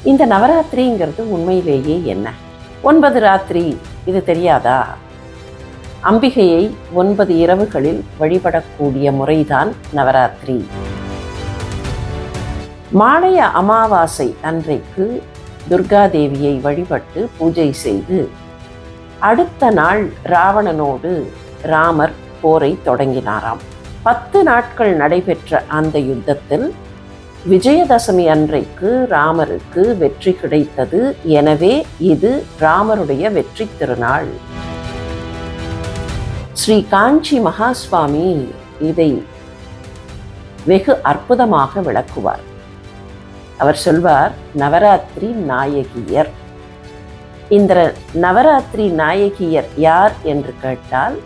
இந்த நவராத்திரிங்கிறது உண்மையிலேயே என்ன? 9 ராத்திரி இது தெரியாதா? அம்பிகையை 9 இரவுகளில் வழிபடக்கூடிய முறைதான் நவராத்திரி. மாலைய அமாவாசை அன்றைக்கு துர்கா தேவியை வழிபட்டு பூஜை செய்து அடுத்த நாள் ராவணனோடு ராமர் போரை தொடங்கினாராம். 10 நாட்கள் நடைபெற்ற அந்த யுத்தத்தில் விஜயதசமி அன்றைக்கு ராமருக்கு வெற்றி கிடைத்தது. எனவே இது ராமருடைய வெற்றி திருநாள். ஸ்ரீ காஞ்சி மகாஸ்வாமி இதை வெகு அற்புதமாக விளக்குவார். அவர் சொல்வார், நவராத்திரி நாயகியர். இந்த நவராத்திரி நாயகியர் யார் என்று கேட்டால்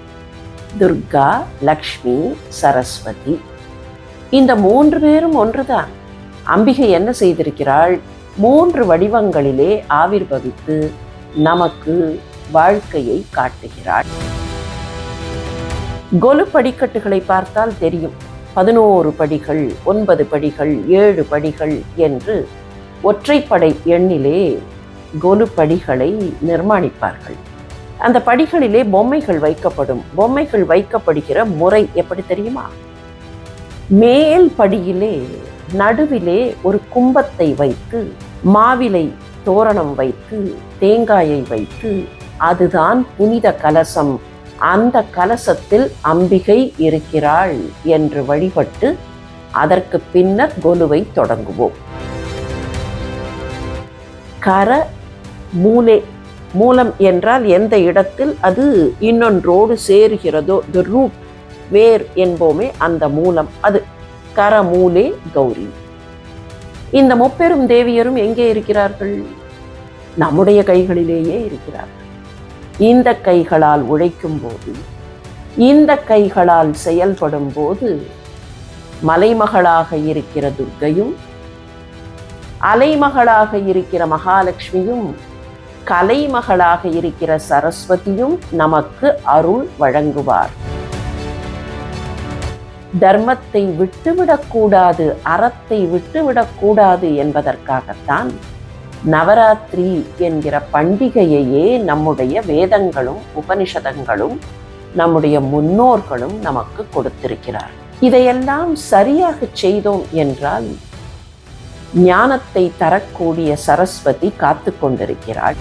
துர்கா, லக்ஷ்மி, சரஸ்வதி. இந்த 3 பேரும் ஒன்றுதான். அம்பிகை என்ன செய்திருக்கிறாள்? 3 வடிவங்களிலே ஆவிர்பவித்து நமக்கு வாழ்க்கையை காட்டுகிறாள். கொலு படிக்கட்டுகளை பார்த்தால் தெரியும். 11 படிகள், 9 படிகள், 7 படிகள் என்று ஒற்றைப்படை எண்ணிலே கொலு படிகளை நிர்மாணிப்பார்கள். அந்த படிகளிலே பொம்மைகள் வைக்கப்படும். பொம்மைகள் வைக்கப்படுகிற முறை எப்படி தெரியுமா? மேல் படியிலே நடுவிலே ஒரு கும்பத்தை வைத்து, மாவிலை தோரணம் வைத்து, தேங்காயை வைத்து, அதுதான் புனித கலசம். அந்த கலசத்தில் அம்பிகை இருக்கிறாள் என்று வழிபட்டு அதற்கு பின்னர் கொலுவை தொடங்குவோம். கர மூலே, மூலம் என்றால் எந்த இடத்தில் அது இன்னொன்றோடு சேருகிறதோ, தி ரூட், வேர் என்போமே, அந்த மூலம். அது கரமூலே கௌரி. இந்த முப்பெரும் தேவியரும் எங்கே இருக்கிறார்கள்? நம்முடைய கைகளிலேயே இருக்கிறார்கள். இந்த கைகளால் உழைக்கும் போது, இந்த கைகளால் செயல்படும் போது மலைமகளாக இருக்கிற துர்க்கையும், அலைமகளாக இருக்கிற மகாலட்சுமியும், கலைமகளாக இருக்கிற சரஸ்வதியும் நமக்கு அருள் வழங்குவார். தர்மத்தை விட்டுவிடக்கூடாது, அறத்தை விட்டுவிடக்கூடாது என்பதற்காகத்தான் நவராத்திரி என்கிற பண்டிகையையே நம்முடைய வேதங்களும் உபனிஷதங்களும் நம்முடைய முன்னோர்களும் நமக்கு கொடுத்திருக்கிறார். இதையெல்லாம் சரியாக செய்தோம் என்றால் ஞானத்தை தரக்கூடிய சரஸ்வதி காத்து கொண்டிருக்கிறாள்.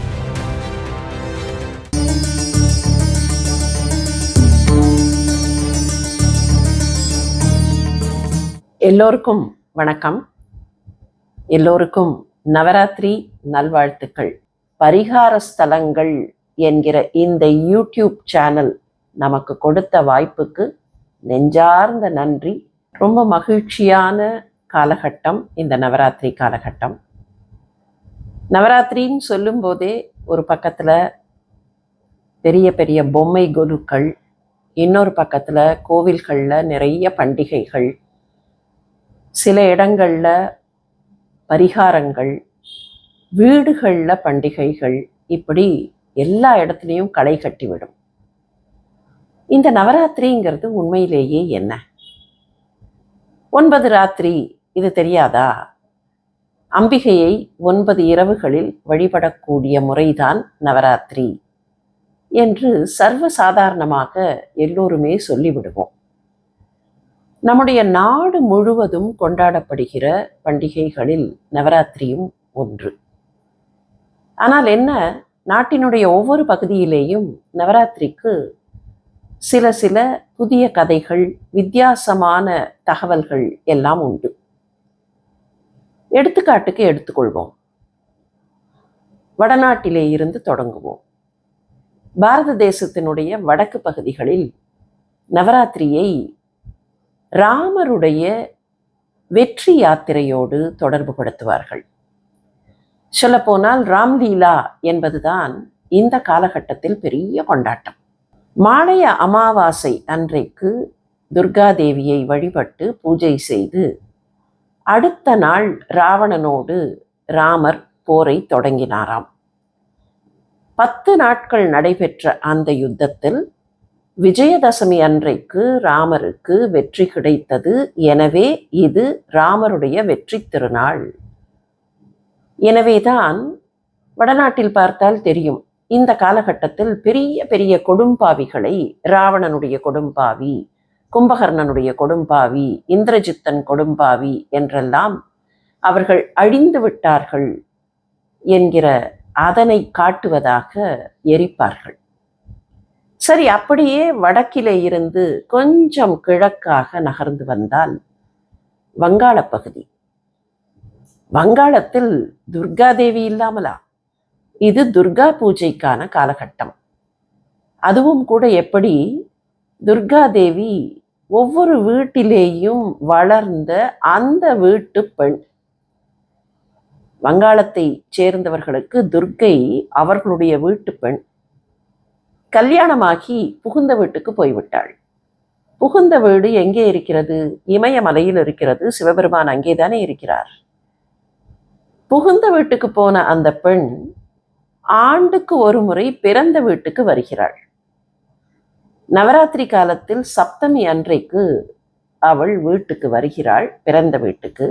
எல்லோருக்கும் வணக்கம். எல்லோருக்கும் நவராத்திரி நல்வாழ்த்துக்கள். பரிகார ஸ்தலங்கள் என்கிற இந்த யூடியூப் சேனல் நமக்கு கொடுத்த வாய்ப்புக்கு நெஞ்சார்ந்த நன்றி. ரொம்ப மகிழ்ச்சியான காலகட்டம் இந்த நவராத்திரி காலகட்டம். நவராத்திரின்னு சொல்லும் போதே ஒரு பக்கத்தில் பெரிய பெரிய பொம்மை கொலுக்கள், இன்னொரு பக்கத்தில் கோவில்களில் நிறைய பண்டிகைகள், சில இடங்களில் பரிகாரங்கள், வீடுகளில் பண்டிகைகள், இப்படி எல்லா இடத்துலையும் களை கட்டிவிடும். இந்த நவராத்திரிங்கிறது உண்மையிலேயே என்ன? 9 ராத்திரி இது தெரியாதா? அம்பிகையை 9 இரவுகளில் வழிபடக்கூடிய முறைதான் நவராத்திரி என்று சர்வசாதாரணமாக எல்லோருமே சொல்லிவிடுவோம். நம்முடைய நாடு முழுவதும் கொண்டாடப்படுகிற பண்டிகைகளில் நவராத்திரியும் ஒன்று. ஆனால் என்ன, நாட்டினுடைய ஒவ்வொரு பகுதியிலேயும் நவராத்திரிக்கு சில சில புதிய கதைகள், வித்தியாசமான தகவல்கள் எல்லாம் உண்டு. எடுத்துக்காட்டுக்கு எடுத்துக்கொள்வோம். வடநாட்டிலே இருந்து தொடங்குவோம். பாரத தேசத்தினுடைய வடக்கு பகுதிகளில் நவராத்திரியை ராமருடைய வெற்றி யாத்திரையோடு தொடர்பு படுத்துவார்கள். சொல்லப்போனால் ராம்லீலா என்பதுதான் இந்த காலகட்டத்தில் பெரிய கொண்டாட்டம். மாலைய அமாவாசை அன்றைக்கு துர்கா தேவியை வழிபட்டு பூஜை செய்து அடுத்த நாள் ராவணனோடு ராமர் போரை தொடங்கினாராம். 10 நாட்கள் நடைபெற்ற அந்த யுத்தத்தில் விஜயதசமி அன்றைக்கு ராமருக்கு வெற்றி கிடைத்தது. எனவே இது ராமருடைய வெற்றி திருநாள். எனவேதான் வடநாட்டில் பார்த்தால் தெரியும், இந்த காலகட்டத்தில் பெரிய பெரிய கொடும்பாவிகளை, ராவணனுடைய கொடும்பாவி, கும்பகர்ணனுடைய கொடும்பாவி, இந்திரஜித்தன் கொடும்பாவி என்றெல்லாம் அவர்கள் அழிந்து விட்டார்கள் என்கிற அதனை காட்டுவதாக எரிப்பார்கள். சரி, அப்படியே வடக்கிலே இருந்து கொஞ்சம் கிழக்காக நகர்ந்து வந்தால் வங்காள பகுதி. வங்காளத்தில் துர்காதேவி இல்லாமலா? இது துர்கா பூஜைக்கான காலகட்டம். அதுவும் கூட எப்படி, துர்காதேவி ஒவ்வொரு வீட்டிலேயும் வளர்ந்த அந்த வீட்டு பெண். வங்காளத்தை சேர்ந்தவர்களுக்கு துர்க்கை அவர்களுடைய வீட்டு பெண். கல்யாணமாகி புகுந்த வீட்டுக்கு போய்விட்டாள். புகுந்த வீடு எங்கே இருக்கிறது? இமயமலையில் இருக்கிறது. சிவபெருமான் அங்கேதானே இருக்கிறார். புகுந்த வீட்டுக்கு போன அந்த பெண் ஆண்டுக்கு ஒரு முறை பிறந்த வீட்டுக்கு வருகிறாள். நவராத்திரி காலத்தில் சப்தமி அன்றைக்கு அவள் வீட்டுக்கு வருகிறாள், பிறந்த வீட்டுக்கு.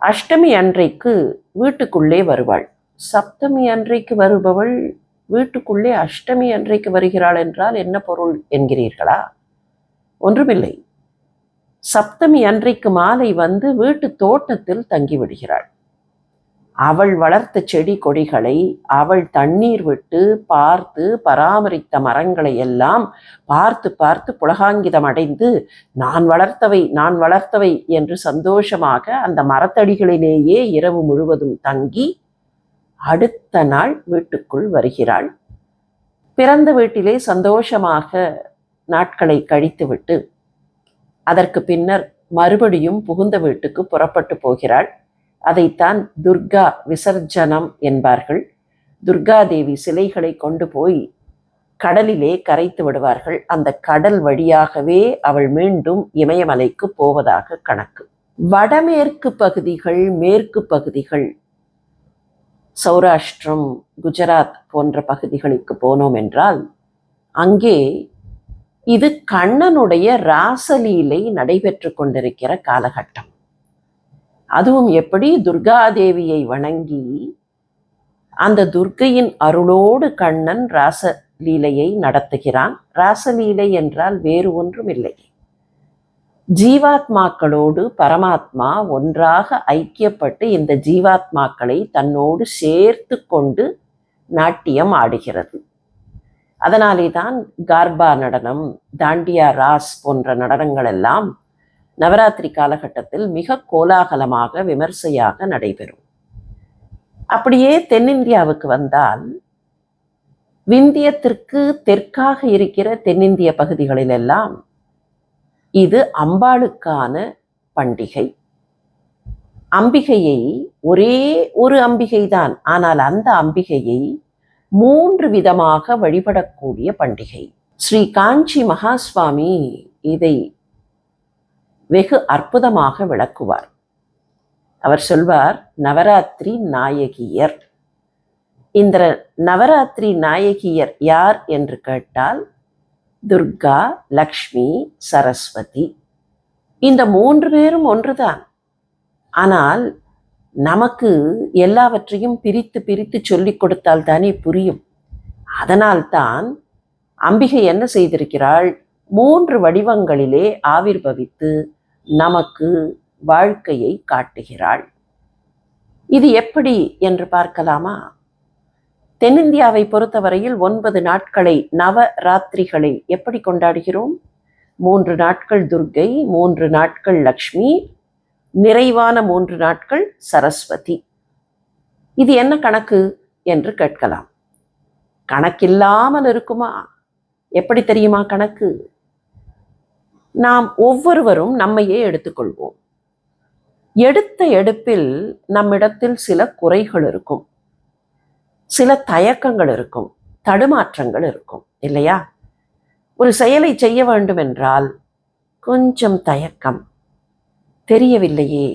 அஷ்டமி அன்றைக்கு வீட்டுக்குள்ளே வருவாள். சப்தமி அன்றைக்கு வருபவள் வீட்டுக்குள்ளே அஷ்டமி அன்றைக்கு வருகிறாள் என்றால் என்ன பொருள் என்கிறீர்களா? ஒன்றுமில்லை. சப்தமி அன்றைக்கு மாலை வந்து வீட்டு தோட்டத்தில் தங்கிவிடுகிறாள். அவள் வளர்த்த செடி கொடிகளை, அவள் தண்ணீர் விட்டு பார்த்து பராமரித்த மரங்களை எல்லாம் பார்த்து பார்த்து புலகாங்கிதம் அடைந்து, நான் வளர்த்தவை என்று சந்தோஷமாக அந்த மரத்தடிகளிலேயே இரவு முழுவதும் தங்கி அடுத்த நாள் வீட்டுக்குள் வருகிறாள். பிறந்த வீட்டிலே சந்தோஷமாக நாட்களை கழித்துவிட்டு அதற்கு பின்னர் மறுபடியும் புகுந்த வீட்டுக்கு புறப்பட்டு போகிறாள். அதைத்தான் துர்கா விசர்ஜனம் என்பார்கள். துர்காதேவி சிலைகளை கொண்டு போய் கடலிலே கரைத்து விடுவார்கள். அந்த கடல் வழியாகவே அவள் மீண்டும் இமயமலைக்கு போவதாக கணக்கு. வடமேற்கு பகுதிகள், மேற்கு பகுதிகள், சௌராஷ்டிரம், குஜராத் போன்ற பகுதிகளுக்கு போனோம் என்றால் அங்கே இது கண்ணனுடைய ராசலீலை நடைபெற்று கொண்டிருக்கிற காலகட்டம். அதுவும் எப்படி, துர்காதேவியை வணங்கி அந்த துர்க்கையின் அருளோடு கண்ணன் ராசலீலையை நடத்துகிறான். ராசலீலை என்றால் வேறு ஒன்றும் இல்லை, ஜீவாத்மாக்களோடு பரமாத்மா ஒன்றாக ஐக்கியப்பட்டு இந்த ஜீவாத்மாக்களை தன்னோடு சேர்த்து கொண்டு நாட்டியம் ஆடுகிறது. அதனாலே தான் கார்பா நடனம், தாண்டியா ராஸ் போன்ற நடனங்கள் எல்லாம் நவராத்திரி காலகட்டத்தில் மிக கோலாகலமாக விமர்சையாக நடைபெறும். அப்படியே தென்னிந்தியாவுக்கு வந்தால், விந்தியத்திற்கு தெற்காக இருக்கிற தென்னிந்திய பகுதிகளிலெல்லாம் இது அம்பாளுக்கான பண்டிகை. அம்பிகையை ஒரே ஒரு அம்பிகைதான், ஆனால் அந்த அம்பிகையை 3 விதமாக வழிபடக்கூடிய பண்டிகை. ஸ்ரீ காஞ்சி மகாஸ்வாமி இதை வெகு அற்புதமாக விளக்குவார். அவர் சொல்வார், நவராத்திரி நாயகியர். இந்த நவராத்திரி நாயகியர் யார் என்று கேட்டால் துர்கா, லக்ஷ்மி, சரஸ்வதி. இந்த 3 பேரும் ஒன்றுதான். ஆனால் நமக்கு எல்லாவற்றையும் பிரித்து பிரித்து சொல்லிக் கொடுத்தால் தானே புரியும். அதனால்தான் அம்பிகை என்ன செய்திருக்கிறாள், 3 வடிவங்களிலே ஆவிர்பவித்து நமக்கு வாழ்க்கையை காட்டுகிறாள். இது எப்படி என்று பார்க்கலாமா? தென்னிந்தியாவை பொறுத்தவரையில் 9 நாட்களை, நவராத்திரிகளை எப்படி கொண்டாடுகிறோம்? 3 நாட்கள் துர்கை, 3 நாட்கள் லக்ஷ்மி, நிறைவான 3 நாட்கள் சரஸ்வதி. இது என்ன கணக்கு என்று கேட்கலாம். கணக்கில்லாமல் இருக்குமா? எப்படி தெரியுமா கணக்கு? நாம் ஒவ்வொருவரும் நம்மையே எடுத்துக்கொள்வோம். எடுத்த எடுப்பில் நம்மிடத்தில் சில குறைகள் இருக்கும், சில தயக்கங்கள் இருக்கும், தடுமாற்றங்கள் இருக்கும், இல்லையா? ஒரு செயலை செய்ய வேண்டும் என்றால் கொஞ்சம் தயக்கம், தெரியவில்லையே,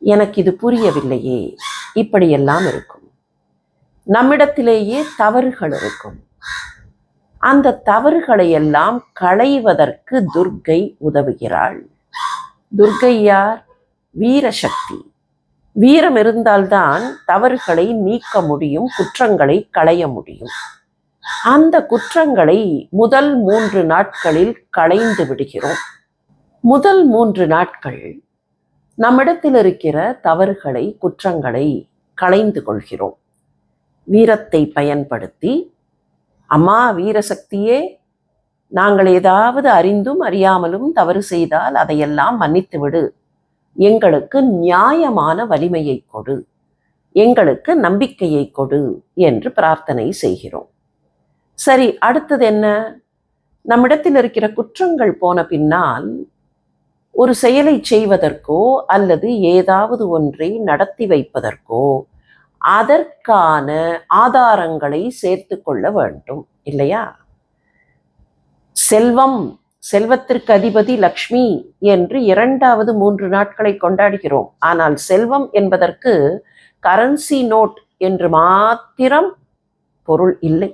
எனக்கு இது புரியவில்லையே, இப்படியெல்லாம் இருக்கும். நம்மிடத்திலேயே தவறுகள் இருக்கும். அந்த தவறுகளை எல்லாம் களைவதற்கு துர்க்கை உதவுகிறாள். துர்க்கை யார்? வீரசக்தி. வீரம் இருந்தால்தான் தவறுகளை நீக்க முடியும், குற்றங்களை களைய முடியும். அந்த குற்றங்களை முதல் 3 நாட்களில் களைந்து விடுகிறோம். முதல் 3 நாட்கள் நம்மிடத்தில் இருக்கிற தவறுகளை, குற்றங்களை களைந்து கொள்கிறோம். வீரத்தை பயன்படுத்தி, அம்மா வீரசக்தியே, நாங்கள் ஏதாவது அறிந்தும் அறியாமலும் தவறு செய்தால் அதையெல்லாம் மன்னித்து விடு, எங்களுக்கு நியாயமான வலிமையை கொடு, எங்களுக்கு நம்பிக்கையை கொடு என்று பிரார்த்தனை செய்கிறோம். சரி, அடுத்தது என்ன? நம்மிடத்தில் இருக்கிற குற்றங்கள் போன பின்னால் ஒரு செயலை செய்வதற்கோ அல்லது ஏதாவது ஒன்றை நடத்தி வைப்பதற்கோ அதற்கான ஆதாரங்களை சேர்த்து கொள்ள வேண்டும், இல்லையா? செல்வம், செல்வத்திற்கு அதிபதி லக்ஷ்மி என்று 2வது 3 நாட்களை கொண்டாடுகிறோம். ஆனால் செல்வம் என்பதற்கு கரன்சி நோட் என்று மாத்திரம் பொருள் இல்லை.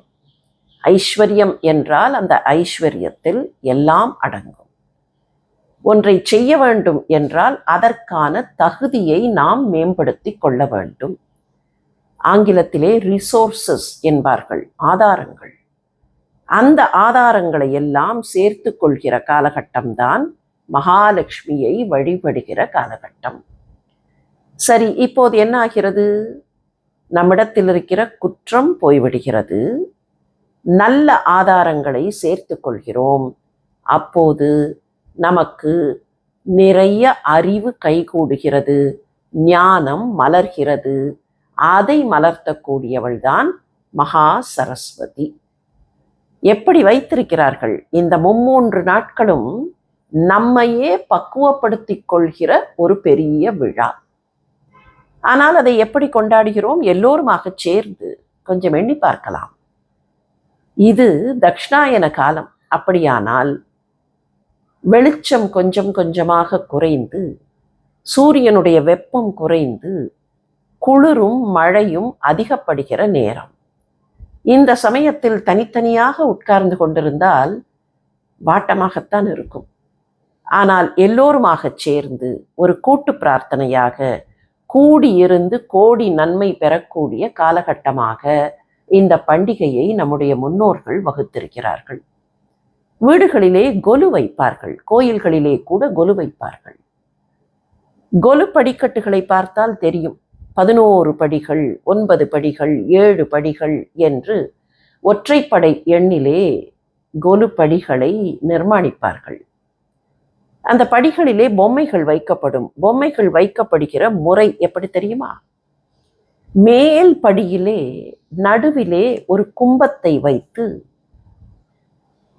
ஐஸ்வர்யம் என்றால் அந்த ஐஸ்வர்யத்தில் எல்லாம் அடங்கும். ஒன்றை செய்ய வேண்டும் என்றால் அதற்கான தகுதியை நாம் மேம்படுத்தி கொள்ள வேண்டும். ஆங்கிலத்திலே ரிசோர்சஸ் என்பார்கள், ஆதாரங்கள். அந்த ஆதாரங்களை எல்லாம் சேர்த்து கொள்கிற காலகட்டம்தான் மகாலட்சுமியை வழிபடுகிற காலகட்டம். சரி, இப்போது என்ன ஆகிறது? நம்மிடத்தில் இருக்கிற குற்றம் போய்விடுகிறது, நல்ல ஆதாரங்களை சேர்த்து கொள்கிறோம். அப்போது நமக்கு நிறைய அறிவு கைகூடுகிறது, ஞானம் மலர்கிறது. அதை மலர்த்தக்கூடியவள்தான் மகா சரஸ்வதி. எப்படி வைத்திருக்கிறார்கள்? இந்த 3 நாட்களும் நம்மையே பக்குவப்படுத்திக் கொள்கிற ஒரு பெரிய விழா. ஆனால் அதை எப்படி கொண்டாடுகிறோம்? எல்லோருமாக சேர்ந்து. கொஞ்சம் எண்ணி பார்க்கலாம். இது தக்ஷணாயன காலம். அப்படியானால் வெளிச்சம் கொஞ்சம் கொஞ்சமாக குறைந்து, சூரியனுடைய வெப்பம் குறைந்து, குளிரும் மழையும் அதிகப்படுகிற நேரம். இந்த சமயத்தில் தனித்தனியாக உட்கார்ந்து கொண்டிருந்தால் வாட்டமாகத்தான் இருக்கும். ஆனால் எல்லோருமாக சேர்ந்து ஒரு கூட்டு பிரார்த்தனையாக கூடியிருந்து கோடி நன்மை பெறக்கூடிய காலகட்டமாக இந்த பண்டிகையை நம்முடைய முன்னோர்கள் வகுத்திருக்கிறார்கள். வீடுகளிலே கொலு வைப்பார்கள், கோயில்களிலே கூட கொலு வைப்பார்கள். கொலு படிக்கட்டுகளை பார்த்தால் தெரியும். 11 படிகள், 9 படிகள், 7 படிகள் என்று ஒற்றைப்படை எண்ணிலே கொலு படிகளை நிர்மாணிப்பார்கள். அந்த படிகளிலே பொம்மைகள் வைக்கப்படும். பொம்மைகள் வைக்கப்படுகிற முறை எப்படி தெரியுமா? மேல் படியிலே நடுவிலே ஒரு கும்பத்தை வைத்து,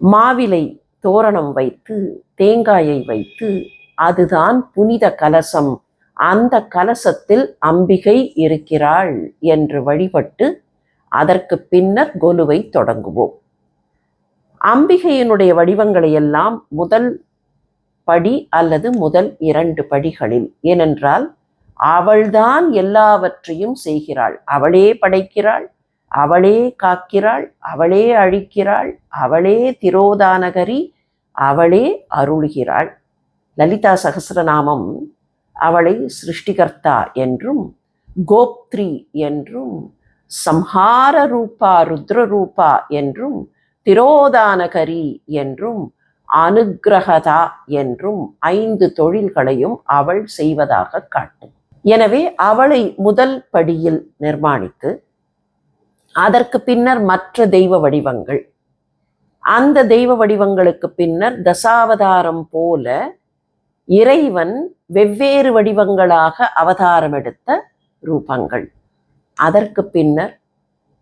மாவிலை தோரணம் வைத்து, தேங்காயை வைத்து, அதுதான் புனித கலசம், அந்த கலசத்தில் அம்பிகை இருக்கிறாள் என்று வழிபட்டு அதற்கு பின்னர் கொலுவை தொடங்குவோம். அம்பிகையினுடைய வடிவங்களை எல்லாம் முதல் படி அல்லது முதல் 2 படிகளில், ஏனென்றால் அவள்தான் எல்லாவற்றையும் செய்கிறாள். அவளே படைக்கிறாள், அவளே காக்கிறாள், அவளே அழிக்கிறாள், அவளே திரோதானகரி, அவளே அருள்கிறாள். லலிதா சகஸ்ரநாமம் அவளை சிருஷ்டிகர்த்தா என்றும், கோப்த்ரி என்றும், சம்ஹார ரூபா ருத்ரரூபா என்றும், திரோதானகரி என்றும், அனுக்கிரகதா என்றும் 5 தொழில்களையும் அவள் செய்வதாக காட்டும். எனவே அவளை முதல் படியில் நிர்மாணித்து அதற்கு பின்னர் மற்ற தெய்வ வடிவங்கள், அந்த தெய்வ வடிவங்களுக்கு பின்னர் தசாவதாரம் போல இறைவன் வெவ்வேறு வடிவங்களாக அவதாரம் எடுத்த ரூபங்கள், அதற்கு பின்னர்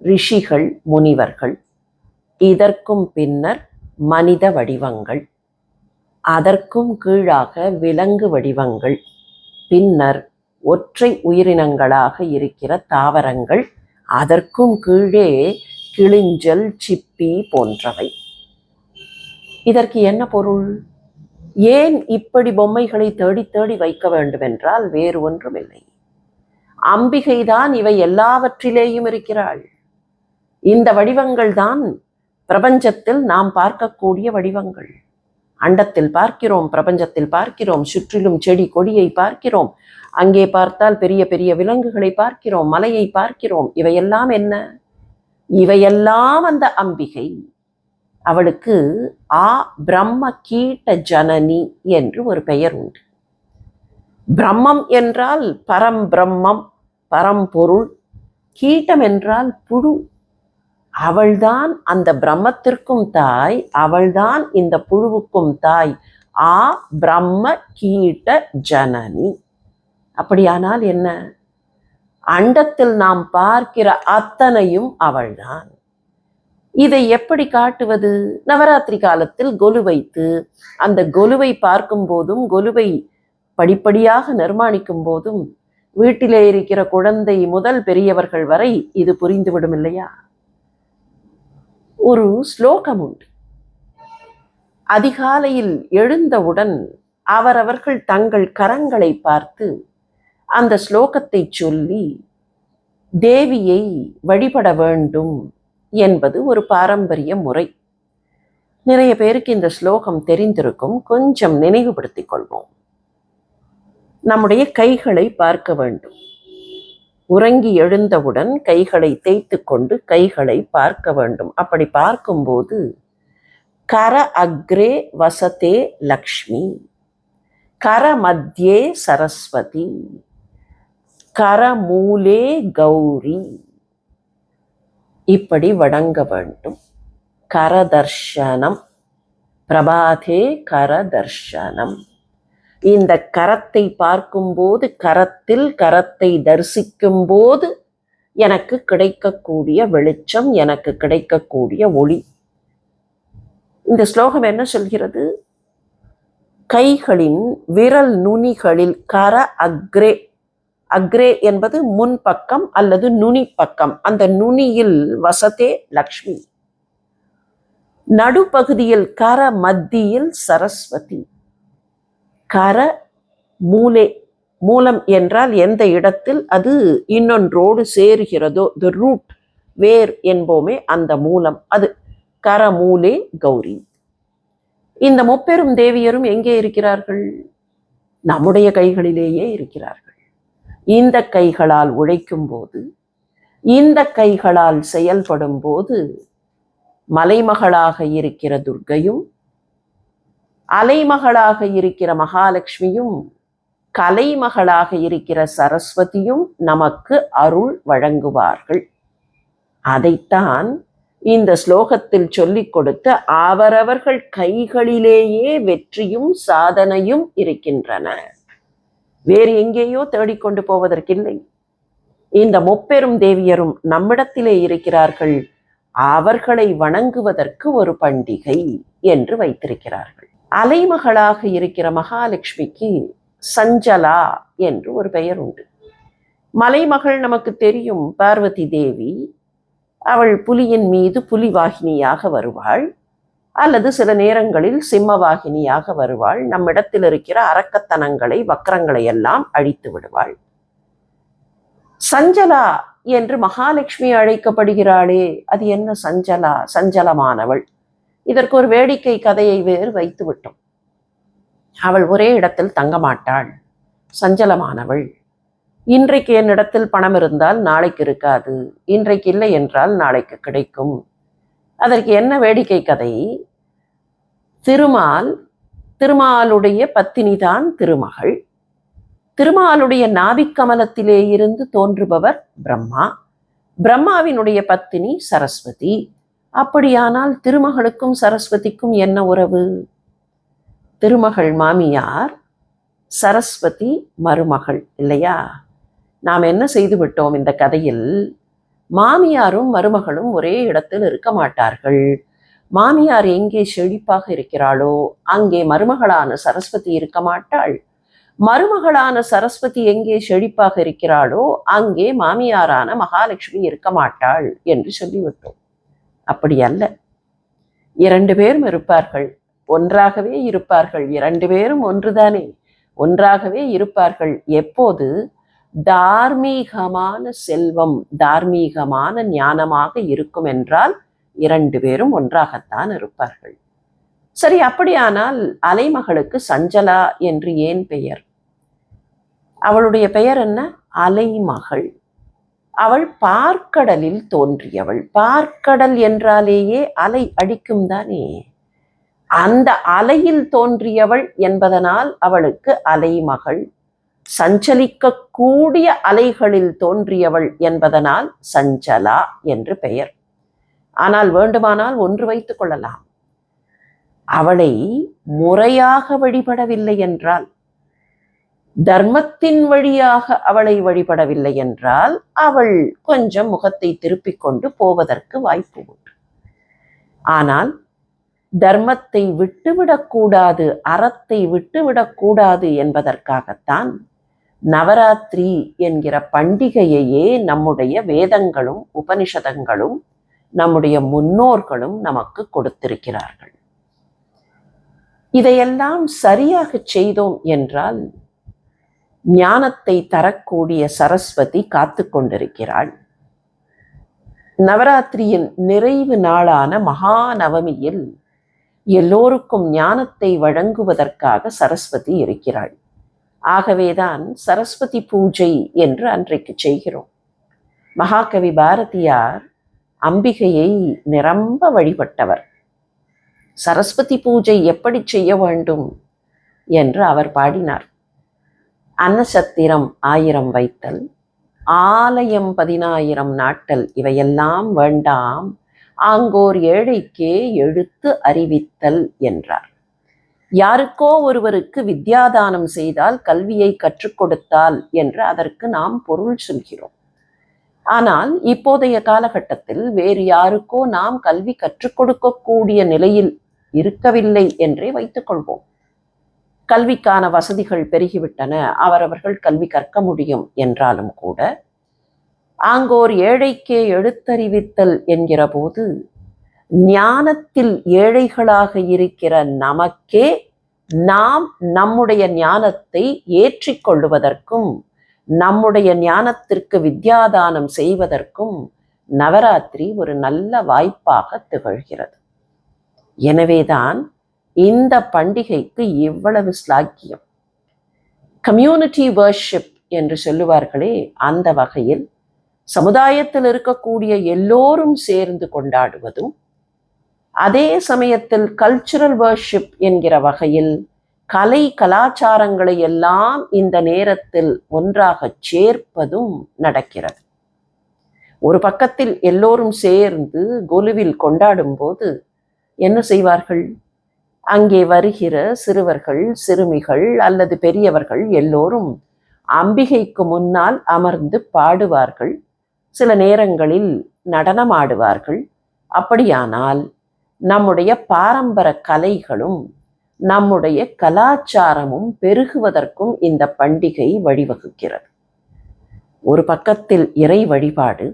ரிஷிகள், முனிவர்கள், இதற்கும் பின்னர் மனித வடிவங்கள், அதற்கும் கீழாக விலங்கு வடிவங்கள், பின்னர் ஒற்றை உயிரினங்களாக இருக்கிற தாவரங்கள், அதற்கும் கீழே கிளிஞ்சல், சிப்பி போன்றவை. இதற்கு என்ன பொருள்? ஏன் இப்படி பொம்மைகளை தேடி தேடி வைக்க வேண்டும் என்றால் வேறு ஒன்றுமில்லை. அம்பிகைதான் இவை எல்லாவற்றிலேயும் இருக்கிறாள். இந்த வடிவங்கள் தான் பிரபஞ்சத்தில் நாம் பார்க்கக்கூடிய வடிவங்கள். அண்டத்தில் பார்க்கிறோம், பிரபஞ்சத்தில் பார்க்கிறோம், சுற்றிலும் செடி கொடியை பார்க்கிறோம். அங்கே பார்த்தால் பெரிய பெரிய விலங்குகளை பார்க்கிறோம், மலையை பார்க்கிறோம். இவையெல்லாம் என்ன? இவையெல்லாம் அந்த அம்பிகை. அவளுக்கு பிரம்ம கீட்ட ஜனனி என்று ஒரு பெயர் உண்டு. பிரம்மம் என்றால் பரம்பிரம்மம், பரம்பொருள். கீட்டம் என்றால் புழு. அவள்தான் அந்த பிரம்மத்திற்கும் தாய், அவள்தான் இந்த புழுவுக்கும் தாய். பிரம்ம கீட்ட ஜனனி. அப்படியானால் என்ன? அண்டத்தில் நாம் பார்க்கிற அத்தனையும் அவள்தான். இதை எப்படி காட்டுவது? நவராத்திரி காலத்தில் கொலு வைத்து அந்த கொலுவை பார்க்கும் போதும், கொலுவை படிப்படியாக நிர்மாணிக்கும் போதும், வீட்டிலே இருக்கிற குழந்தை முதல் பெரியவர்கள் வரை இது புரிந்துவிடும் இல்லையா? ஒரு ஸ்லோகம் உண்டு. அதிகாலையில் எழுந்தவுடன் அவரவர்கள் தங்கள் கரங்களை பார்த்து அந்த ஸ்லோகத்தை சொல்லி தேவியை வழிபட வேண்டும் என்பது ஒரு பாரம்பரிய முறை. நிறைய பேருக்கு இந்த ஸ்லோகம் தெரிந்திருக்கும். கொஞ்சம் நினைவுபடுத்திக் கொள்வோம். நம்முடைய கைகளை பார்க்க வேண்டும். உறங்கி எழுந்தவுடன் கைகளை தேய்த்து கொண்டு கைகளை பார்க்க வேண்டும். அப்படி பார்க்கும்போது கர அக்ரே வசதே லக்ஷ்மி, கர மத்தியே சரஸ்வதி, கரமூலே கௌரி, இப்படி வணங்க வேண்டும். கரதர்ஷனம், பிரபாதே கரதர்ஷனம். இந்த கரத்தை பார்க்கும்போது, கரத்தில் கரத்தை தரிசிக்கும் போது எனக்கு கிடைக்கக்கூடிய வெளிச்சம், எனக்கு கிடைக்கக்கூடிய ஒளி. இந்த ஸ்லோகம் என்ன சொல்கிறது? கைகளின் விரல் நுனிகளில் கர அக்ரே, அக்ரே என்பது முன்பக்கம் அல்லது நுனி பக்கம், அந்த நுனியில் வசதே லக்ஷ்மி, நடுப்பகுதியில் கர மத்தியில் சரஸ்வதி, கர மூலே, மூலம் என்றால் எந்த இடத்தில் அது இன்னொன்றோடு சேருகிறதோ, தி ரூட், வேர் என்போமே, அந்த மூலம், அது கரமூலே கௌரி. இந்த முப்பெரும் தேவியரும் எங்கே இருக்கிறார்கள்? நம்முடைய கைகளிலேயே இருக்கிறார்கள். இந்த கைகளால் உழைக்கும் போது, இந்த கைகளால் செயல்படும் போது, மலைமகளாக இருக்கிற துர்க்கையும், அலைமகளாக இருக்கிற மகாலட்சுமியும், கலைமகளாக இருக்கிற சரஸ்வதியும் நமக்கு அருள் வழங்குவார்கள். அதைத்தான் இந்த ஸ்லோகத்தில் சொல்லிக் கொடுத்த அவரவர்கள் கைகளிலேயே வெற்றியும் சாதனையும் இருக்கின்றன. வேறு எங்கேயோ தேடிக்கொண்டு போவதற்கில்லை. இந்த முப்பெரும் தேவியரும் நம்மிடத்திலே இருக்கிறார்கள். அவர்களை வணங்குவதற்கு ஒரு பண்டிகை என்று வைத்திருக்கிறார்கள். அலைமகளாக இருக்கிற மகாலட்சுமிக்கு சஞ்சலா என்று ஒரு பெயர் உண்டு. மலைமகள் நமக்கு தெரியும், பார்வதி தேவி. அவள் புலியின் மீது புலிவாகினியாக வருவாள், அல்லது சில நேரங்களில் சிம்மவாகினியாக வருவாள். நம்மிடத்தில் இருக்கிற அரக்கத்தனங்களை, வக்கரங்களை எல்லாம் அழித்து விடுவாள். சஞ்சலா என்று மகாலட்சுமி அழைக்கப்படுகிறாளே, அது என்ன சஞ்சலா? சஞ்சலமானவள். இதற்கு ஒரு வேடிக்கை கதையை வேறு வைத்து விட்டோம். அவள் ஒரே இடத்தில் தங்க மாட்டாள், சஞ்சலமானவள். இன்றைக்கு என்னிடத்தில் பணம் இருந்தால் நாளைக்கு இருக்காது, இன்றைக்கு இல்லை என்றால் நாளைக்கு கிடைக்கும். அதற்கு என்ன வேடிக்கை கதை? திருமாலுடைய பத்தினிதான் திருமகள். திருமாலுடைய நாபிக்கமலத்திலே இருந்து தோன்றுபவர் பிரம்மா. பிரம்மாவினுடைய பத்தினி சரஸ்வதி. அப்படியானால் திருமகளுக்கும் சரஸ்வதிக்கும் என்ன உறவு? திருமகள் மாமியார், சரஸ்வதி மருமகள் இல்லையா? நாம் என்ன செய்து விட்டோம் இந்த கதையில்? மாமியாரும் மருமகளும் ஒரே இடத்தில் இருக்க மாட்டார்கள். மாமியார் எங்கே செழிப்பாக இருக்கிறாளோ அங்கே மருமகளான சரஸ்வதி இருக்க மாட்டாள். மருமகளான சரஸ்வதி எங்கே செழிப்பாக இருக்கிறாளோ அங்கே மாமியாரான மகாலட்சுமி இருக்க மாட்டாள் என்று சொல்லிவிட்டோம். அப்படி அல்ல. 2 பேரும் இருப்பார்கள், ஒன்றாகவே இருப்பார்கள். 2 பேரும் ஒன்றுதானே, ஒன்றாகவே இருப்பார்கள். எப்போது? தார்மீகமான செல்வம், தார்மீகமான ஞானமாக இருக்கும் என்றால் 2 பேரும் ஒன்றாகத்தான் இருப்பார்கள். சரி, அப்படியானால் அலைமகளுக்கு சஞ்சலா என்று ஏன் பெயர்? அவளுடைய பெயர் என்ன? அலைமகள். அவள் பார்க்கடலில் தோன்றியவள். பார்க்கடல் என்றாலேயே அலை அடிக்கும் தானே. அந்த அலையில் தோன்றியவள் என்பதனால் அவளுக்கு அலைமகள். சஞ்சலிக்கக்கூடிய அலைகளில் தோன்றியவள் என்பதனால் சஞ்சலா என்று பெயர். ஆனால் வேண்டுமானால் ஒன்று வைத்துக் கொள்ளலாம், அவளை முறையாக வழிபடவில்லை என்றால், தர்மத்தின் வழியாக அவளை வழிபடவில்லை என்றால், அவள் கொஞ்சம் முகத்தை திருப்பிக் கொண்டு போவதற்கு வாய்ப்பு உண்டு. ஆனால் தர்மத்தை விட்டுவிடக்கூடாது, அறத்தை விட்டுவிடக்கூடாது என்பதற்காகத்தான் நவராத்திரி என்கிற பண்டிகையையே நம்முடைய வேதங்களும் உபனிஷதங்களும் நம்முடைய முன்னோர்களும் நமக்கு கொடுத்திருக்கிறார்கள். இதையெல்லாம் சரியாக செய்தோம் என்றால் ஞானத்தை தரக்கூடிய சரஸ்வதி காத்து கொண்டிருக்கிறாள். நவராத்திரியின் நிறைவு நாளான மகாநவமியில் எல்லோருக்கும் ஞானத்தை வழங்குவதற்காக சரஸ்வதி இருக்கிறாள். ஆகவேதான் சரஸ்வதி பூஜை என்று அன்றைக்கு செய்கிறோம். மகாகவி பாரதியார் அம்பிகையை நிரம்ப வழிபட்டவர். சரஸ்வதி பூஜை எப்படி செய்ய வேண்டும் என்று அவர் பாடினார். அன்னசத்திரம் 1000 வைத்தல், ஆலயம் 10000 நாட்டல், இவையெல்லாம் வேண்டாம், ஆங்கோர் ஏழைக்கே எழுத்து அறிவித்தல் என்றார். யாருக்கோ ஒருவருக்கு வித்யாதானம் செய்தால், கல்வியை கற்றுக் கொடுத்தால் என்று அதற்கு நாம் பொருள் சொல்கிறோம். ஆனால் இப்போதைய காலகட்டத்தில் வேறு யாருக்கோ நாம் கல்வி கற்றுக் கொடுக்கக்கூடிய நிலையில் இருக்கவில்லை என்றே வைத்துக் கொள்வோம். கல்விக்கான வசதிகள் பெருகிவிட்டன, அவரவர்கள் கல்வி கற்க முடியும் என்றாலும் கூட, ஆங்கோர் ஏழைக்கே எழுத்தறிவித்தல் என்கிற போது ஞானத்தில் ஏழைகளாக இருக்கிற நமக்கே நாம் நம்முடைய ஞானத்தை ஏற்றிக்கொள்வதற்கும் நம்முடைய ஞானத்திற்கு வித்யாதானம் செய்வதற்கும் நவராத்திரி ஒரு நல்ல வாய்ப்பாக திகழ்கிறது. எனவேதான் இந்த பண்டிகைக்கு இவ்வளவு ஸ்லாக்கியம். கம்யூனிட்டி வர்ஷிப் என்று சொல்லுவார்களே, அந்த வகையில் சமுதாயத்தில் இருக்கக்கூடிய எல்லோரும் சேர்ந்து கொண்டாடுவதும், அதே சமயத்தில் கல்ச்சுரல் வர்ஷிப் என்கிற வகையில் கலை கலாச்சாரங்களை எல்லாம் இந்த நேரத்தில் ஒன்றாக சேர்ப்பதும் நடக்கிறது. ஒரு பக்கத்தில் எல்லோரும் சேர்ந்து கொலுவில் கொண்டாடும் போது என்ன செய்வார்கள்? அங்கே வருகிற சிறுவர்கள், சிறுமிகள் அல்லது பெரியவர்கள் எல்லோரும் அம்பிகைக்கு முன்னால் அமர்ந்து பாடுவார்கள். சில நேரங்களில் நடனமாடுவார்கள். அப்படியானால் நம்முடைய பாரம்பரிய கலைகளும் நம்முடைய கலாச்சாரமும் பெருகுவதற்கும் இந்த பண்டிகை வழிவகுக்கிறது. ஒரு பக்கத்தில் இறை வழிபாடு,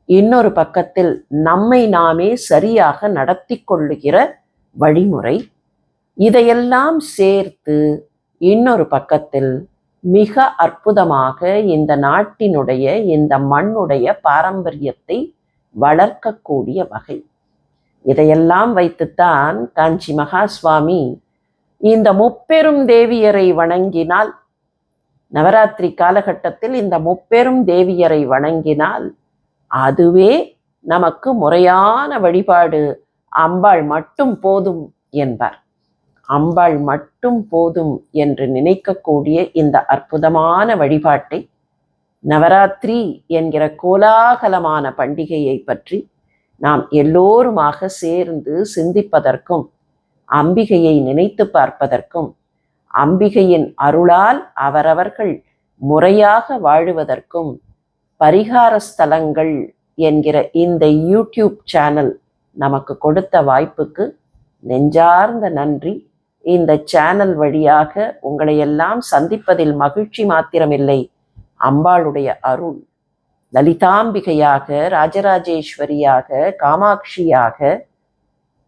இன்னொரு பக்கத்தில் நம்மை நாமே சரியாக நடத்தி கொள்ளுகிற வழிமுறை, இதையெல்லாம் சேர்த்து இன்னொரு பக்கத்தில் மிக அற்புதமாக இந்த நாட்டினுடைய, இந்த மண்ணுடைய பாரம்பரியத்தை வளர்க்கக்கூடிய வகை. இதையெல்லாம் வைத்துத்தான் காஞ்சி மகா சுவாமி இந்த முப்பெரும் தேவியரை வணங்கினால், நவராத்திரி காலகட்டத்தில் இந்த முப்பெரும் தேவியரை வணங்கினால் அதுவே நமக்கு முறையான வழிபாடு, அம்பாள் மட்டும் போதும் என்பார். அம்பாள் மட்டும் போதும் என்று நினைக்கக்கூடிய இந்த அற்புதமான வழிபாட்டை, நவராத்திரி என்கிற கோலாகலமான பண்டிகையை பற்றி நாம் எல்லோருமாக சேர்ந்து சிந்திப்பதற்கும், அம்பிகையை நினைத்து பார்ப்பதற்கும், அம்பிகையின் அருளால் அவரவர்கள் முறையாக வாழுவதற்கும் பரிகார ஸ்தலங்கள் என்கிற இந்த யூடியூப் சேனல் நமக்கு கொடுத்த வாய்ப்புக்கு நெஞ்சார்ந்த நன்றி. இந்த சேனல் வழியாக உங்களை எல்லாம் சந்திப்பதில் மகிழ்ச்சி மாத்திரமில்லை, அம்பாளுடைய அருள் லலிதாம்பிகையாக, ராஜராஜேஸ்வரியாக, காமாட்சியாக,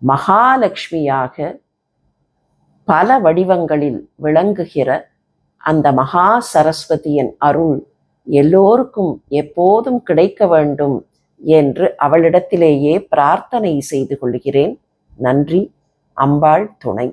மகாலட்சுமியாக பல வடிவங்களில் விளங்குகிற அந்த மகா சரஸ்வதியின் அருள் எல்லோருக்கும் எப்போதும் கிடைக்க வேண்டும் என்று அவளிடத்திலேயே பிரார்த்தனை செய்து கொள்கிறேன். நன்றி. அம்பாள் துணை.